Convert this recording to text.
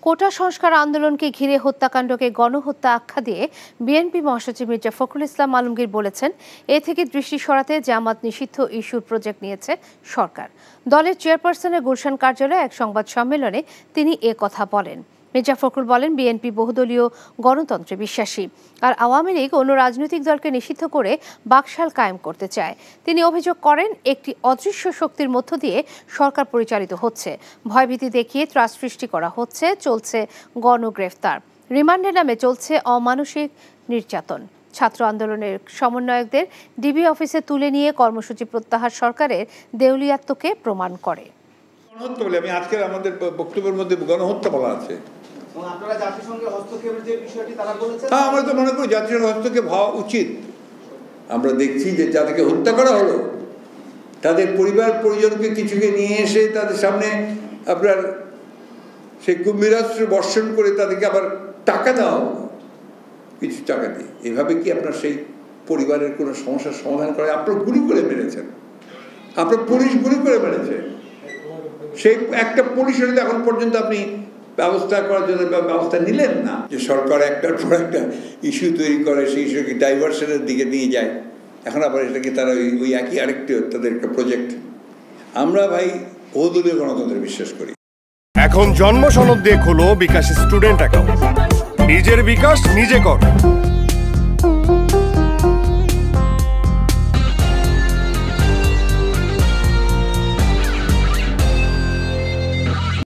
কোটা সংস্কার আন্দোলনকে ঘিরে হত্যাকাণ্ডকে গণহত্যা আখ্যা দিয়ে বিএনপি মহাসচিব মির্জা ফখরুল ইসলাম আলমগীর বলেছেন, এ থেকে দৃষ্টি সরাতে জামাত নিষিদ্ধ ইস্যুর প্রজেক্ট নিয়েছে সরকার। দলের চেয়ারপারসনের গুলশান কার্যালয়ে এক সংবাদ সম্মেলনে তিনি এ কথা বলেন। মির্জা ফখরুল বলেন, বিএনপি বহুদলীয় গণতন্ত্রে বিশ্বাসী, আর আওয়ামী লীগ অন্য রাজনৈতিক দলকে নিষিদ্ধ করে বাকশাল কায়েম করতে চায়। তিনি অভিযোগ করেন, একটি অদৃশ্য শক্তির মধ্য দিয়ে সরকার পরিচালিত হচ্ছে, ভয়ভীতি দেখিয়ে ত্রাস সৃষ্টি করা হচ্ছে, চলছে গণগ্রেফতার, রিমান্ডের নামে চলছে অমানসিক নির্যাতন। ছাত্র আন্দোলনের সমন্বয়কদের ডিবি অফিসে তুলে নিয়ে কর্মসূচি প্রত্যাহার সরকারের দেউলিয়াত্বকে প্রমাণ করে। গণহত্যা বলে আমি আজকের আমাদের বক্তব্যের মধ্যে গণহত্যা বলা আছে। আপনারা জাতিসংঘের হস্তক্ষেপের যে বিষয়টি তারা বলেছেন, হ্যাঁ, আমরা তো মনে করি জাতিসংঘের হস্তক্ষেপ হওয়া উচিত। আমরা দেখছি যে যাদেরকে হত্যা করা হলো তাদের পরিবার পরিজনকে কিছুকে নিয়ে এসে তাদের সামনে আপনার সেই কুম্ভীরাস্ত্র বর্ষণ করে তাদেরকে আবার টাকা দেওয়া হলো, কিছু টাকা দিয়ে। এভাবে কি আপনার সেই পরিবারের কোনো সমস্যার সমাধান করে? আপনার গুলি করে মেরেছেন, আপনার পুলিশ গুলি করে মেরেছে। সেই একটা পুলিশের এখন পর্যন্ত আপনি ব্যবস্থা করার জন্য ব্যবস্থা নিলেন না। যে সরকার একটার পর একটা ইস্যু তৈরি করে, সেই ইস্যুকে ডাইভার্সনের দিকে নিয়ে যায়। এখন আবার এটাকে তারা ওই একই আরেকটি তাদের একটা প্রজেক্ট। আমরা ভাই বহুদলীয় গণতন্ত্রে বিশ্বাস করি। এখন জন্ম সনদ দিয়ে খোলো বিকাশ স্টুডেন্ট অ্যাকাউন্ট। নিজের বিকাশ নিজে কর।